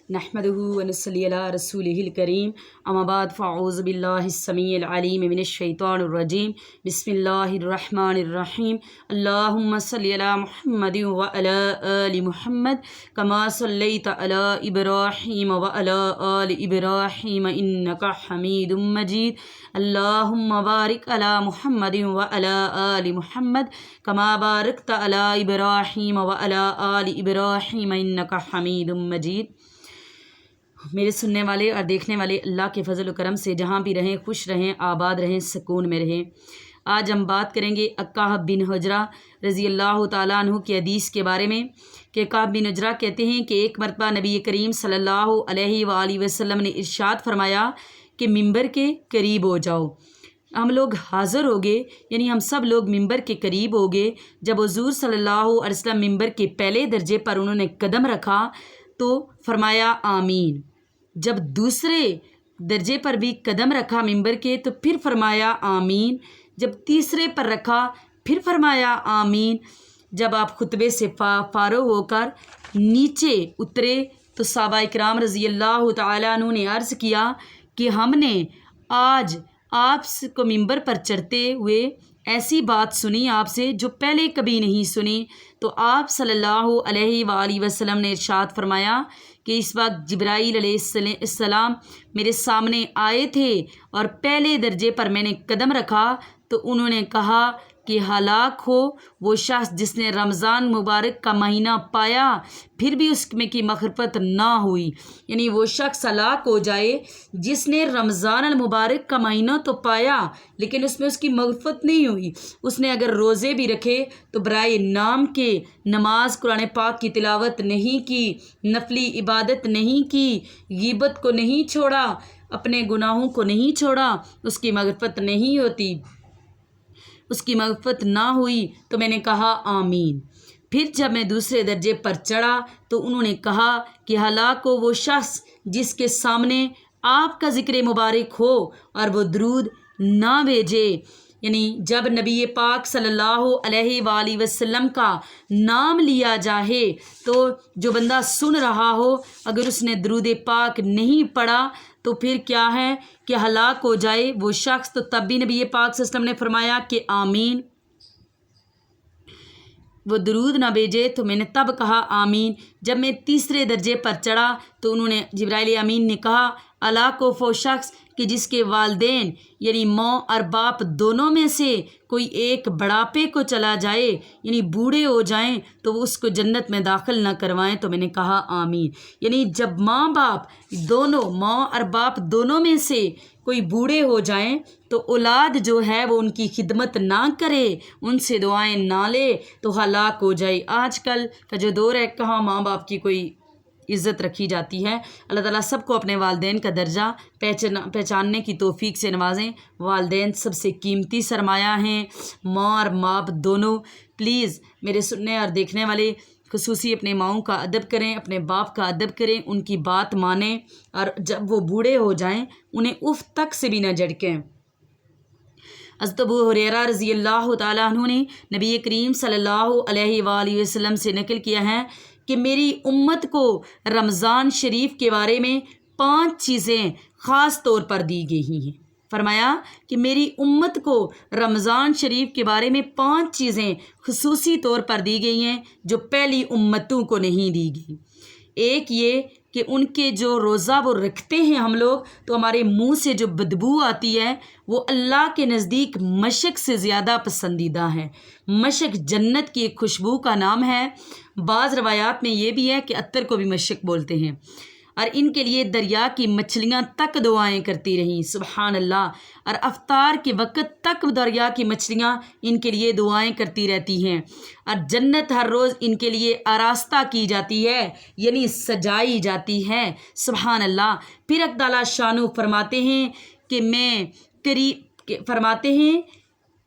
نحمدہ ونصلی علی رسولہ الکریم اما بعد فاعوذ باللہ السمیع العلیم من الشیطان الرجیم بسم اللہ الرحمن الرحیم اللہم صلی علی محمد وعلی آل محمد کما صلیت علی ابراہیم وعلی آل ابراہیم انکا حمید مجید اللہم بارک علی محمد وعلی آل محمد کما بارکت علی ابراہیم وعلی آل ابراہیم انکا حمید مجید۔ میرے سننے والے اور دیکھنے والے اللہ کے فضل و کرم سے جہاں بھی رہیں خوش رہیں، آباد رہیں، سکون میں رہیں۔ آج ہم بات کریں گے کعب بن عجرہ رضی اللہ تعالیٰ عنہ کی حدیث کے بارے میں کہ کعب بن عجرہ کہتے ہیں کہ ایک مرتبہ نبی کریم صلی اللہ علیہ وآلہ وسلم نے ارشاد فرمایا کہ ممبر کے قریب ہو جاؤ۔ ہم لوگ حاضر ہو گئے، یعنی ہم سب لوگ ممبر کے قریب ہو گئے۔ جب حضور صلی اللہ علیہ وسلم ممبر کے پہلے درجے پر انہوں نے قدم رکھا تو فرمایا آمین۔ جب دوسرے درجے پر بھی قدم رکھا ممبر کے تو پھر فرمایا آمین۔ جب تیسرے پر رکھا پھر فرمایا آمین۔ جب آپ خطبے سے فارغ ہو کر نیچے اترے تو صحابہ کرام رضی اللہ تعالیٰ عنہ نے عرض کیا کہ ہم نے آج آپ کو ممبر پر چڑھتے ہوئے ایسی بات سنی آپ سے جو پہلے کبھی نہیں سنی۔ تو آپ صلی اللہ علیہ وآلہ وسلم نے ارشاد فرمایا کہ اس وقت جبرائیل علیہ السلام میرے سامنے آئے تھے اور پہلے درجے پر میں نے قدم رکھا تو انہوں نے کہا کہ ہلاک ہو وہ شخص جس نے رمضان مبارک کا مہینہ پایا پھر بھی اس میں کی مغفرت نہ ہوئی، یعنی وہ شخص ہلاک ہو جائے جس نے رمضان المبارک کا مہینہ تو پایا لیکن اس میں اس کی مغفرت نہیں ہوئی۔ اس نے اگر روزے بھی رکھے تو برائے نام کے نماز قرآن پاک کی تلاوت نہیں کی، نفلی عبادت نہیں کی، غیبت کو نہیں چھوڑا، اپنے گناہوں کو نہیں چھوڑا، اس کی مغفرت نہیں ہوتی، اس کی مغفرت نہ ہوئی۔ تو میں نے کہا آمین۔ پھر جب میں دوسرے درجے پر چڑھا تو انہوں نے کہا کہ ہلاک ہو وہ شخص جس کے سامنے آپ کا ذکر مبارک ہو اور وہ درود نہ بھیجے، یعنی جب نبی پاک صلی اللہ علیہ وآلہ وسلم کا نام لیا جائے تو جو بندہ سن رہا ہو اگر اس نے درود پاک نہیں پڑھا تو پھر کیا ہے کہ ہلاک ہو جائے وہ شخص۔ تو تب بھی نبی پاک صلی اللہ علیہ وسلم نے فرمایا کہ آمین۔ وہ درود نہ بھیجے تو میں نے تب کہا آمین۔ جب میں تیسرے درجے پر چڑھا تو انہوں نے جبرائیل امین نے کہا ہلاک ہو وہ شخص کہ جس کے والدین یعنی ماں اور باپ دونوں میں سے کوئی ایک بڑھاپے کو چلا جائے یعنی بوڑھے ہو جائیں تو وہ اس کو جنت میں داخل نہ کروائیں۔ تو میں نے کہا آمین۔ یعنی جب ماں اور باپ دونوں میں سے کوئی بوڑھے ہو جائیں تو اولاد جو ہے وہ ان کی خدمت نہ کرے، ان سے دعائیں نہ لے تو ہلاک ہو جائے۔ آج کل کا جو دور ہے کہاں ماں باپ کی کوئی عزت رکھی جاتی ہے۔ اللہ تعالیٰ سب کو اپنے والدین کا درجہ پہچاننے کی توفیق سے نوازیں۔ والدین سب سے قیمتی سرمایہ ہیں، ماں اور باپ دونوں۔ پلیز میرے سننے اور دیکھنے والے خصوصی اپنے ماؤں کا ادب کریں، اپنے باپ کا ادب کریں، ان کی بات مانیں اور جب وہ بوڑھے ہو جائیں انہیں اف تک سے بھی نہ جھڑکیں۔ حضرت ابو ہریرہ رضی اللہ تعالیٰ عنہ نے نبی کریم صلی اللہ علیہ وآلہ وسلم سے نقل کیا ہے کہ میری امت کو رمضان شریف کے بارے میں 5 چیزیں خاص طور پر دی گئی ہیں۔ فرمایا کہ میری امت کو رمضان شریف کے بارے میں 5 چیزیں خصوصی طور پر دی گئی ہیں جو پہلی امتوں کو نہیں دی گئی۔ ایک یہ کہ ان کے جو روزہ وہ رکھتے ہیں ہم لوگ تو ہمارے منہ سے جو بدبو آتی ہے وہ اللہ کے نزدیک مشک سے زیادہ پسندیدہ ہے۔ مشک جنت کی ایک خوشبو کا نام ہے۔ بعض روایات میں یہ بھی ہے کہ عطر کو بھی مشک بولتے ہیں۔ اور ان کے لیے دریا کی مچھلیاں تک دعائیں کرتی رہیں، سبحان اللہ۔ اور افطار کے وقت تک دریا کی مچھلیاں ان کے لیے دعائیں کرتی رہتی ہیں۔ اور جنت ہر روز ان کے لیے آراستہ کی جاتی ہے، یعنی سجائی جاتی ہے، سبحان اللہ۔ پھر اللہ تعالیٰ شانو فرماتے ہیں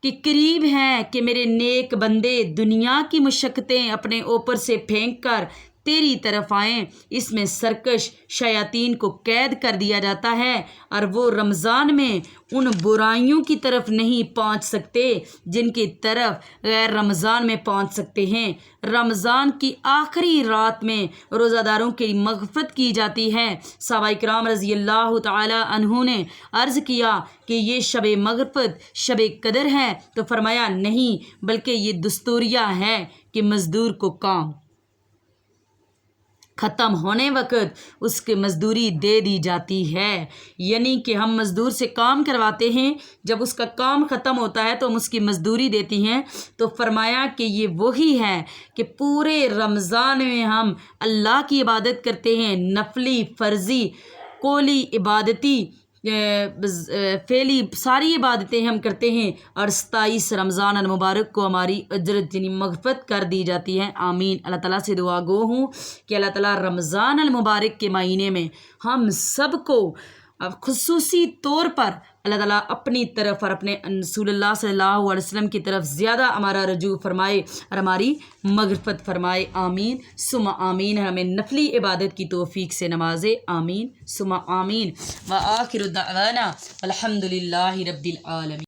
کہ قریب ہیں کہ میرے نیک بندے دنیا کی مشقتیں اپنے اوپر سے پھینک کر تیری طرف آئیں۔ اس میں سرکش شیاطین کو قید کر دیا جاتا ہے اور وہ رمضان میں ان برائیوں کی طرف نہیں پہنچ سکتے جن کی طرف غیر رمضان میں پہنچ سکتے ہیں۔ رمضان کی آخری رات میں روزہ داروں کی مغفرت کی جاتی ہے۔ صحابہ کرام رضی اللہ تعالی عنہ نے عرض کیا کہ یہ شب مغفرت شب قدر ہے، تو فرمایا نہیں، بلکہ یہ دستوریہ ہے کہ مزدور کو کام ختم ہونے وقت اس کی مزدوری دے دی جاتی ہے، یعنی کہ ہم مزدور سے کام کرواتے ہیں، جب اس کا کام ختم ہوتا ہے تو ہم اس کی مزدوری دیتی ہیں۔ تو فرمایا کہ یہ وہی ہے کہ پورے رمضان میں ہم اللہ کی عبادت کرتے ہیں، نفلی، فرضی، قولی، عبادتی، فعلی، ساری عبادتیں ہم کرتے ہیں، اور 27 رمضان المبارک کو ہماری اجرت یعنی مغفرت کر دی جاتی ہے۔ آمین۔ اللہ تعالیٰ سے دعا گو ہوں کہ اللہ تعالیٰ رمضان المبارک کے مہینے میں ہم سب کو خصوصی طور پر اللہ تعالیٰ اپنی طرف اور اپنے رسول اللہ صلی اللہ علیہ وسلم کی طرف زیادہ ہمارا رجوع فرمائے اور ہماری مغفرت فرمائے۔ آمین ثم آمین۔ ہمیں نفلی عبادت کی توفیق سے نوازے۔ آمین ثم آمین۔ وآخر دعوانا الحمد للہ رب العالمین۔